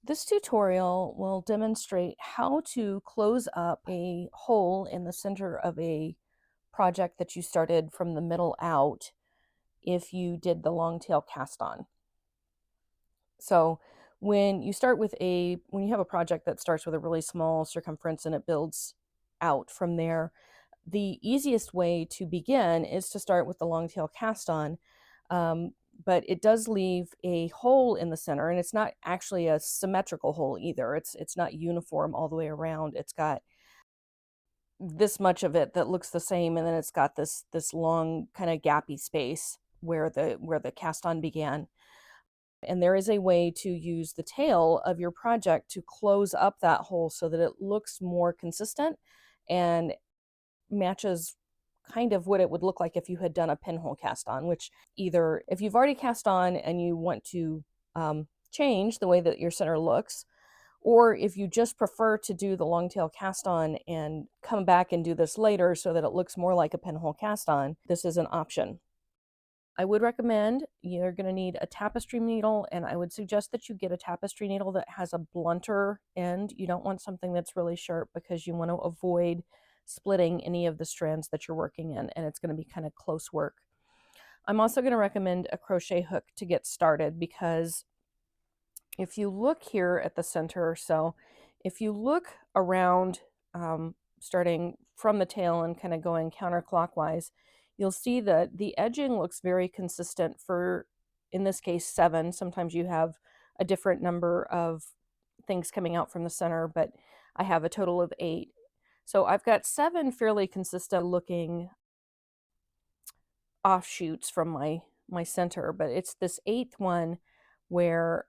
This tutorial will demonstrate how to close up a hole in the center of a project that you started from the middle out if you did the long tail cast on. So when you have a project that starts with a really small circumference and it builds out from there, the easiest way to begin is to start with the long tail cast on. But it does leave a hole in the center, and it's not actually a symmetrical hole either. It's not uniform all the way around. It's got this much of it that looks the same, and then it's got this long kind of gappy space where the cast on began. And there is a way to use the tail of your project to close up that hole so that it looks more consistent and matches kind of what it would look like if you had done a pinhole cast on, which either if you've already cast on and you want to change the way that your center looks, or if you just prefer to do the long tail cast on and come back and do this later so that it looks more like a pinhole cast on, this is an option. I would recommend you're going to need a tapestry needle, and I would suggest that you get a tapestry needle that has a blunter end. You don't want something that's really sharp because you want to avoid splitting any of the strands that you're working in, and it's going to be kind of close work. I'm also going to recommend a crochet hook to get started, because if you look here at the center, so if you look around, starting from the tail and kind of going counterclockwise, you'll see that the edging looks very consistent for, in this case, 7. Sometimes you have a different number of things coming out from the center, but I have a total of 8. So I've got 7 fairly consistent looking offshoots from my center, but it's this 8th one where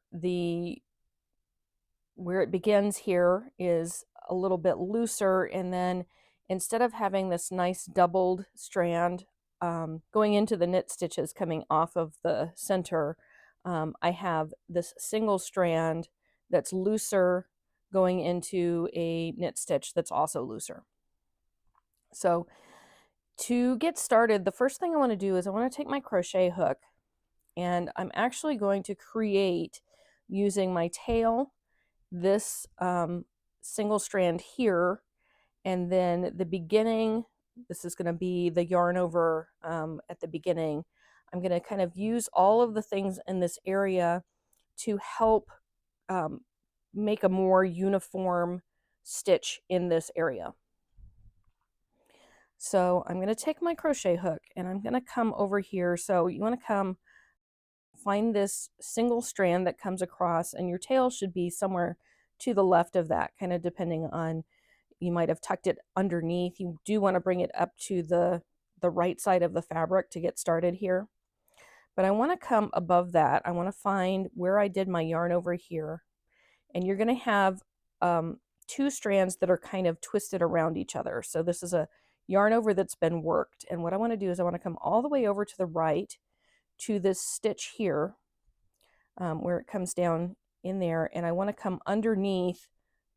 where it begins here is a little bit looser, and then instead of having this nice doubled strand going into the knit stitches coming off of the center, I have this single strand that's looser going into a knit stitch that's also looser. So to get started, the first thing I want to do is I want to take my crochet hook, and I'm actually going to create, using my tail, this single strand here, and then the beginning, this is going to be the yarn over at the beginning. I'm going to kind of use all of the things in this area to help make a more uniform stitch in this area. So I'm going to take my crochet hook and I'm going to come over here. So you want to come find this single strand that comes across, and your tail should be somewhere to the left of that, kind of depending on, you might have tucked it underneath. You do want to bring it up to the right side of the fabric to get started here. But I want to come above that. I want to find where I did my yarn over here. And you're going to have 2 strands that are kind of twisted around each other. So this is a yarn over that's been worked. And what I want to do is I want to come all the way over to the right to this stitch here, where it comes down in there. And I want to come underneath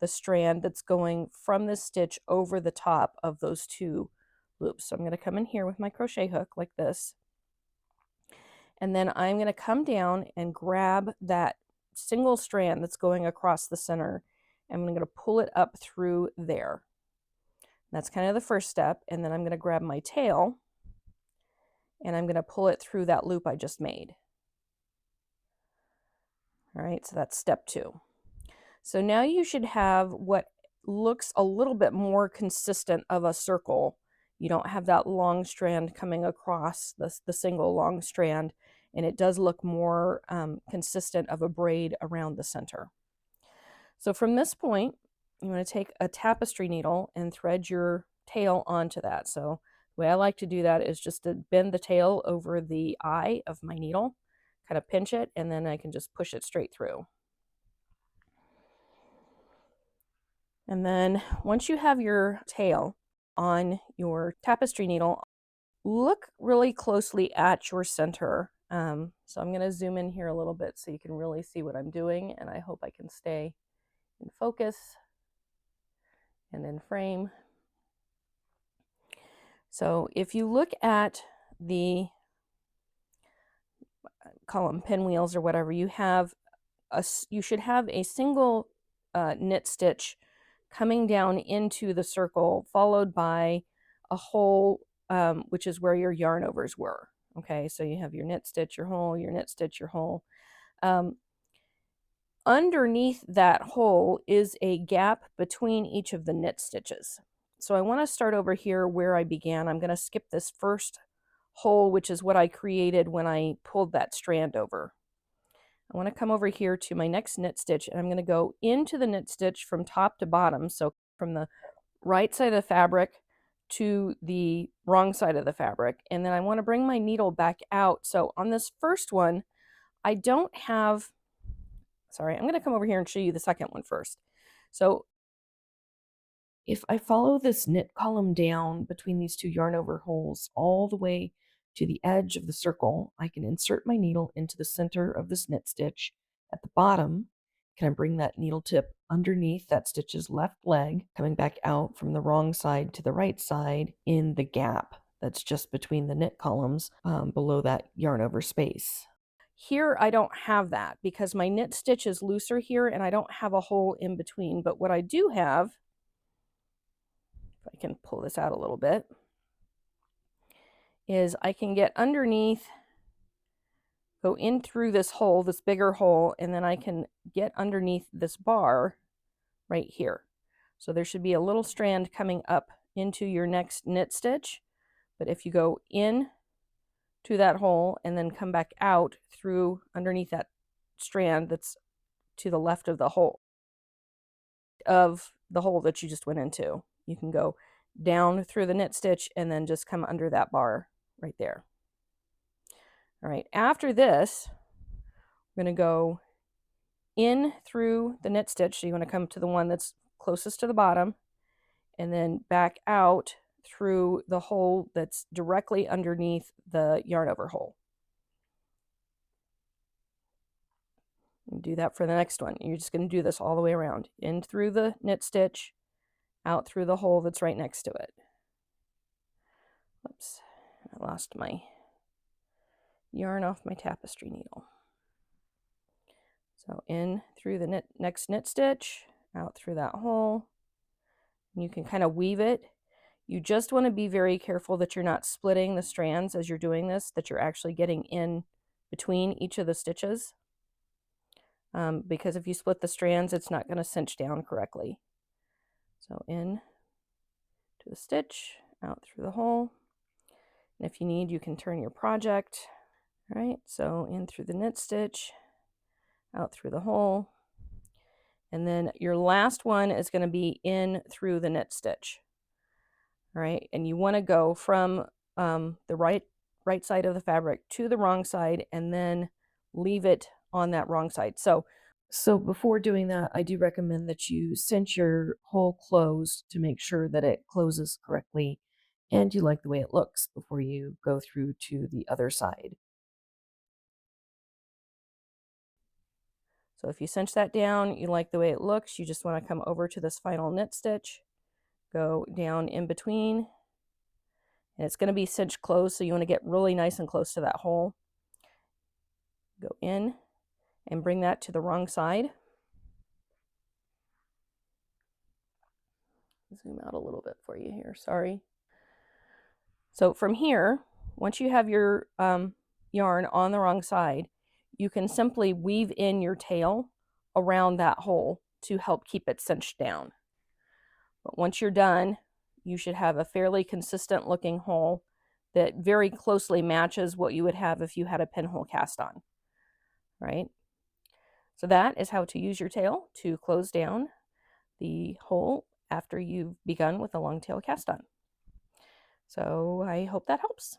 the strand that's going from this stitch over the top of those 2 loops. So I'm going to come in here with my crochet hook like this, and then I'm going to come down and grab that single strand that's going across the center, and I'm going to pull it up through there. That's kind of the first step, and then I'm going to grab my tail and I'm going to pull it through that loop I just made. All right, so that's step 2. So now you should have what looks a little bit more consistent of a circle. You don't have that long strand coming across the single long strand, and it does look more consistent of a braid around the center. So from this point, you want to take a tapestry needle and thread your tail onto that. So the way I like to do that is just to bend the tail over the eye of my needle, kind of pinch it, and then I can just push it straight through. And then once you have your tail on your tapestry needle, look really closely at your center. So I'm going to zoom in here a little bit so you can really see what I'm doing, and I hope I can stay in focus and in frame. So if you look at the, call them pinwheels or whatever, you have you should have a single knit stitch coming down into the circle, followed by a hole, which is where your yarn overs were. Okay, so you have your knit stitch, your hole, your knit stitch, your hole. Underneath that hole is a gap between each of the knit stitches. So I want to start over here where I began. I'm going to skip this first hole, which is what I created when I pulled that strand over. I want to come over here to my next knit stitch, and I'm going to go into the knit stitch from top to bottom. So from the right side of the fabric to the wrong side of the fabric. And then I want to bring my needle back out. So on this first one, I don't have, sorry, I'm going to come over here and show you the second one first. So if I follow this knit column down between these two yarn over holes all the way to the edge of the circle, I can insert my needle into the center of this knit stitch. At the bottom, can I bring that needle tip underneath that stitch's left leg, coming back out from the wrong side to the right side in the gap that's just between the knit columns below that yarn over space. Here I don't have that because my knit stitch is looser here and I don't have a hole in between, but what I do have, if I can pull this out a little bit, is I can get underneath, go in through this hole, this bigger hole, and then I can get underneath this bar right here. So there should be a little strand coming up into your next knit stitch, but if you go in to that hole and then come back out through underneath that strand that's to the left of the hole that you just went into, you can go down through the knit stitch and then just come under that bar right there. All right, after this, we're going to go in through the knit stitch. So you want to come to the one that's closest to the bottom and then back out through the hole that's directly underneath the yarn over hole. And do that for the next one. You're just going to do this all the way around. In through the knit stitch, out through the hole that's right next to it. Oops, I lost my yarn off my tapestry needle. So in through the next knit stitch, out through that hole. And you can kind of weave it. You just want to be very careful that you're not splitting the strands as you're doing this, that you're actually getting in between each of the stitches. Because if you split the strands, it's not going to cinch down correctly. So in to the stitch, out through the hole. And if you need, you can turn your project. All right, so in through the knit stitch, out through the hole. And then your last one is going to be in through the knit stitch. All right, and you want to go from the right side of the fabric to the wrong side and then leave it on that wrong side. So before doing that, I do recommend that you cinch your hole closed to make sure that it closes correctly and you like the way it looks before you go through to the other side. So if you cinch that down, you like the way it looks, you just want to come over to this final knit stitch, go down in between, and it's going to be cinched closed, so you want to get really nice and close to that hole. Go in and bring that to the wrong side. Zoom out a little bit for you here, sorry. So from here, once you have your yarn on the wrong side, you can simply weave in your tail around that hole to help keep it cinched down. But once you're done, you should have a fairly consistent looking hole that very closely matches what you would have if you had a pinhole cast on, right? So that is how to use your tail to close down the hole after you've begun with a long tail cast on. So I hope that helps.